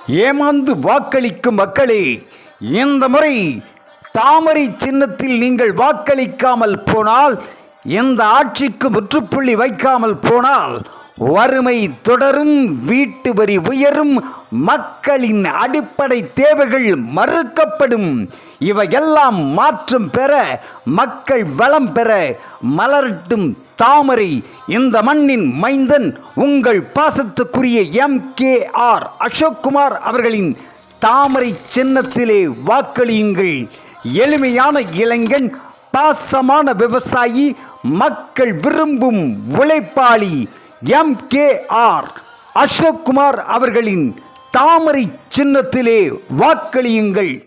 ஏமாந்து வாக்களிக்கும் மக்களே, இந்த முறை தாமரை சின்னத்தில் நீங்கள் வாக்களிக்காமல் போனால், இந்த ஆட்சிக்கு முற்றுப்புள்ளி வைக்காமல் போனால், வறுமை தொடரும், வீட்டு வரி உயரும், மக்களின் அடிப்படை தேவைகள் மறுக்கப்படும். இவையெல்லாம் மாற்றம் பெற, மக்கள் வளம் பெற மலரட்டும் தாமரை. இந்த மண்ணின் மைந்தன் உங்கள் பாசத்துக்குரிய MKR அசோக்குமார் அவர்களின் தாமரை சின்னத்திலே வாக்களியுங்கள். எளிமையான இளைஞன், பாசமான விவசாயி, மக்கள் விரும்பும் உழைப்பாளி MKR அசோக்குமார் அவர்களின் தாமரை சின்னத்திலே வாக்களியுங்கள்.